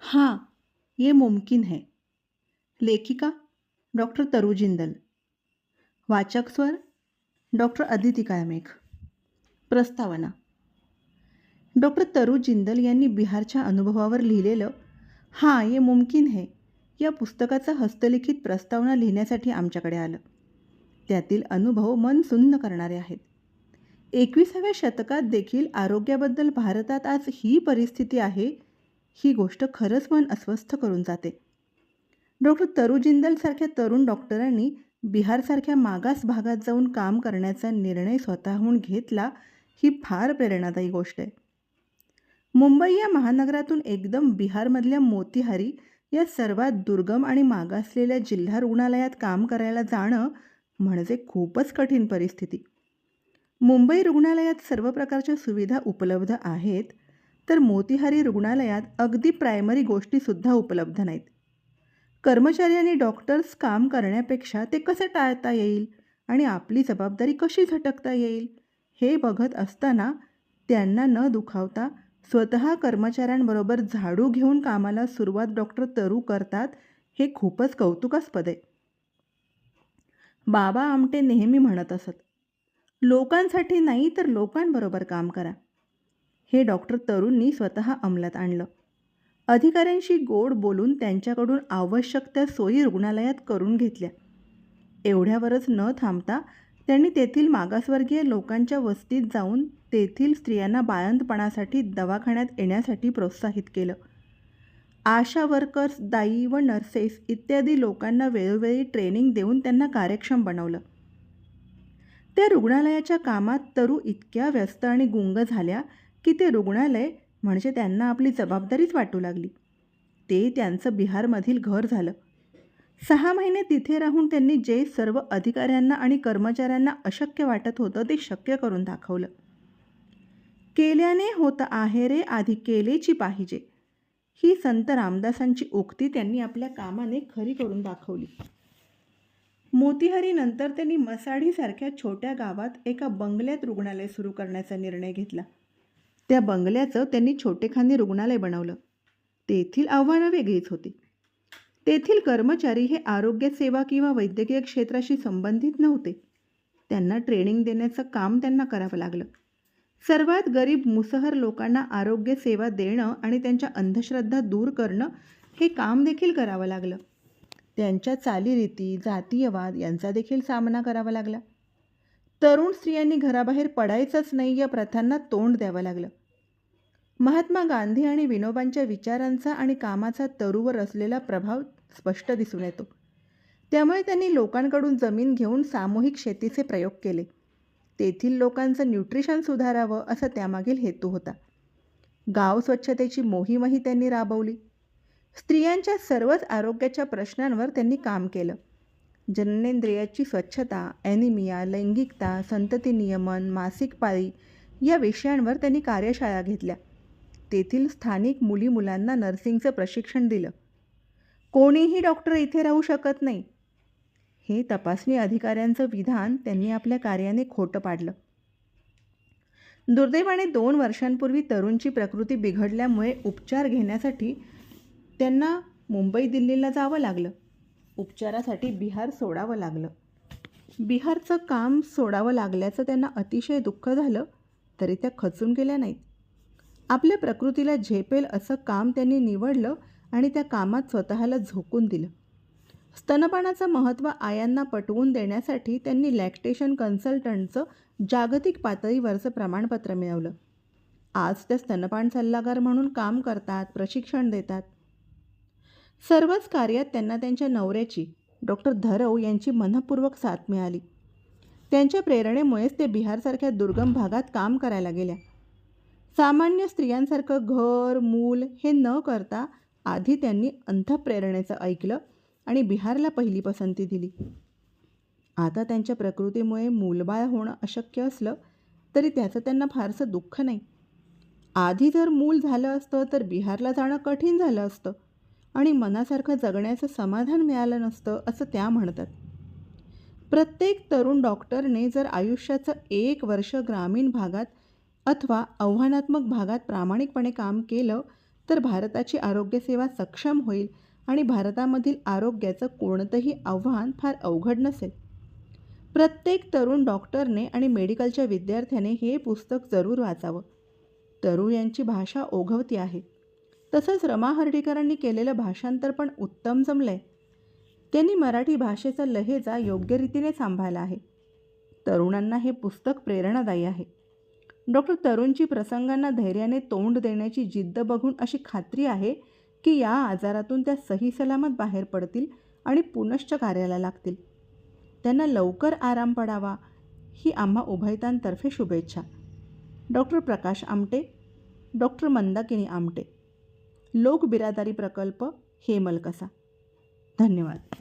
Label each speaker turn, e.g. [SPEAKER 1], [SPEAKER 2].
[SPEAKER 1] हाँ, ये मुमकिन है. लेखिका डॉक्टर तरु जिंदल. वाचक स्वर डॉक्टर अदिती कायमेघ. प्रस्तावना. डॉक्टर तरु जिंदल यांनी बिहारच्या अनुभवावर लिहिलेलं हाँ ये मुमकिन है या पुस्तकाचं हस्तलिखित प्रस्तावना लिहिण्यासाठी आमच्याकडे आलं. त्यातील अनुभव मन सुन्न करणारे आहेत. 21व्या शतकात देखील आरोग्याबद्दल भारतात आज ही परिस्थिती आहे, ही गोष्ट खरंच मन अस्वस्थ करून जाते. डॉक्टर तरु जिंदलसारख्या तरुण डॉक्टरांनी बिहारसारख्या मागास भागात जाऊन काम करण्याचा निर्णय स्वतःहून घेतला, ही फार प्रेरणादायी गोष्ट आहे. मुंबई या महानगरातून एकदम बिहारमधल्या मोतीहारी या सर्वात दुर्गम आणि मागासलेल्या जिल्हा रुग्णालयात काम करायला जाणं म्हणजे खूपच कठीण परिस्थिती. मुंबई रुग्णालयात सर्व प्रकारच्या सुविधा उपलब्ध आहेत, तर मोतीहारी रुग्णालयात अगदी प्रायमरी गोष्टीसुद्धा उपलब्ध नाहीत. कर्मचारी आणि डॉक्टर्स काम करण्यापेक्षा ते कसे टाळता येईल आणि आपली जबाबदारी कशी झटकता येईल हे बघत असताना त्यांना न दुखावता स्वतः कर्मचाऱ्यांबरोबर झाडू घेऊन कामाला सुरुवात डॉक्टर तरु करतात, हे खूपच कौतुकास्पद आहे. बाबा आमटे नेहमी म्हणत असत, लोकांसाठी नाही तर लोकांबरोबर काम करा. हे डॉक्टर तरुंनी स्वतः अंमलात आणलं. अधिकाऱ्यांशी गोड बोलून त्यांच्याकडून आवश्यक त्या सोयी रुग्णालयात करून घेतल्या. एवढ्यावरच न थांबता त्यांनी तेथील मागासवर्गीय लोकांच्या वस्तीत जाऊन तेथील स्त्रियांना बाळंतपणासाठी दवाखान्यात येण्यासाठी प्रोत्साहित केलं. आशा वर्कर्स, दाई व नर्सेस इत्यादी लोकांना वेळोवेळी ट्रेनिंग देऊन त्यांना कार्यक्षम बनवलं. त्या रुग्णालयाच्या कामात तरु इतक्या व्यस्त आणि गुंग झाल्या की ते रुग्णालय म्हणजे त्यांना आपली जबाबदारीच वाटू लागली. ते त्यांचं बिहारमधील घर झालं. 6 महिने तिथे राहून त्यांनी जे सर्व अधिकाऱ्यांना आणि कर्मचाऱ्यांना अशक्य वाटत होतं ते शक्य करून दाखवलं. केल्याने होत आहे रे आधी केलेची पाहिजे, ही संत रामदासांची उक्ती त्यांनी आपल्या कामाने खरी करून दाखवली. मोतीहारीनंतर त्यांनी मसाढीसारख्या छोट्या गावात एका बंगल्यात रुग्णालय सुरू करण्याचा निर्णय घेतला. त्या बंगल्याचं त्यांनी छोटेखानी रुग्णालय बनवलं. तेथील आव्हानं वेगळीच होती. तेथील कर्मचारी हे आरोग्य सेवा किंवा वैद्यकीय क्षेत्राशी संबंधित नव्हते. त्यांना ट्रेनिंग देण्याचं काम त्यांना करावं लागलं. सर्वात गरीब मुसहर लोकांना आरोग्य सेवा देणं आणि त्यांच्या अंधश्रद्धा दूर करणं हे काम देखील करावं लागलं. त्यांच्या चालीरीती, जातीयवाद यांचा देखील सामना करावा लागला. तरुण स्त्रियांनी घराबाहेर पडायचंच नाही या प्रथांना तोंड द्यावं लागलं. महात्मा गांधी आणि विनोबांच्या विचारांचा आणि कामाचा तरुवर असलेला प्रभाव स्पष्ट दिसून येतो. त्यामुळे त्यांनी लोकांकडून जमीन घेऊन सामूहिक शेतीचे प्रयोग केले. तेथील लोकांचं न्यूट्रिशन सुधारावं असा त्यामागील हेतू होता. गाव स्वच्छतेची मोहीमही त्यांनी राबवली. स्त्रियांच्या सर्वच आरोग्याच्या प्रश्नांवर त्यांनी काम केलं. जननेंद्रियाची स्वच्छता, ॲनिमिया, लैंगिकता, संतती नियमन, मासिक पाळी या विषयांवर त्यांनी कार्यशाळा घेतल्या. तेथील स्थानिक मुली-मुलांना नर्सिंगचं प्रशिक्षण दिलं. कोणीही डॉक्टर इथे राहू शकत नाही, हे तपासणी अधिकाऱ्यांचं विधान त्यांनी आपल्या कार्याने खोटं पाडलं. दुर्दैवाने 2 वर्षांपूर्वी तरुणची प्रकृती बिघडल्यामुळे उपचार घेण्यासाठी त्यांना मुंबई दिल्लीला जावं लागलं. उपचारासाठी बिहार सोडावं लागलं. बिहारचं काम सोडावं लागल्याचं त्यांना अतिशय दुःख झालं, तरी त्या खचून गेल्या नाहीत. आपल्या प्रकृतीला झेपेल असं काम त्यांनी निवडलं आणि त्या कामात स्वतःला झोकून दिलं. स्तनपानाचं महत्त्व आयांना पटवून देण्यासाठी त्यांनी लॅक्टेशन कन्सल्टंटचं जागतिक पातळीवरचं प्रमाणपत्र मिळवलं. आज त्या स्तनपान सल्लागार म्हणून काम करतात, प्रशिक्षण देतात. सर्वच कार्यात त्यांना त्यांच्या नवऱ्याची डॉक्टर धरव यांची मनःपूर्वक साथ मिळाली. त्यांच्या प्रेरणेमुळेच ते बिहारसारख्या दुर्गम भागात काम करायला गेल्या. सामान्य स्त्रियांसारखं घर, मूल हे न करता आधी त्यांनी अंतःप्रेरणेचं ऐकलं आणि बिहारला पहिली पसंती दिली. आता त्यांच्या प्रकृतीमुळे मूलबाळ होणं अशक्य असलं तरी त्याचं त्यांना फारसं दुःख नाही. आधी जर मूल झालं असतं तर बिहारला जाणं कठीण झालं असतं आणि मनासारखं जगण्याचं समाधान मिळालं नसतं असं त्या म्हणतात. प्रत्येक तरुण डॉक्टरने जर आयुष्याचं 1 वर्ष ग्रामीण भागात अथवा आव्हानात्मक भागात प्रामाणिकपणे काम केलं तर भारताची आरोग्यसेवा सक्षम होईल आणि भारतामधील आरोग्याचं कोणतंही आव्हान फार अवघड नसेल. प्रत्येक तरुण डॉक्टरने आणि मेडिकलच्या विद्यार्थ्याने हे पुस्तक जरूर वाचावं. तरू यांची भाषा ओघवती आहे. तसंच रमा हर्डीकरांनी केलेलं भाषांतर पण उत्तम जमलंय. त्यांनी मराठी भाषेचा लहेजा योग्य रीतीने सांभाळला आहे. तरुणांना हे पुस्तक प्रेरणादायी आहे. डॉक्टर तरूंची प्रसंगांना धैर्याने तोंड देण्याची जिद्द बघून अशी खात्री आहे की या आजारातून त्या सही सलामत बाहेर पडतील आणि पुनश्च कार्याला लागतील. त्यांना लवकर आराम पडावा ही आम्हा उभयतांतर्फे शुभेच्छा. डॉक्टर प्रकाश आमटे, डॉक्टर मंदाकिनी आमटे, लोक बिरादारी प्रकल्प, हेमलकसा. धन्यवाद.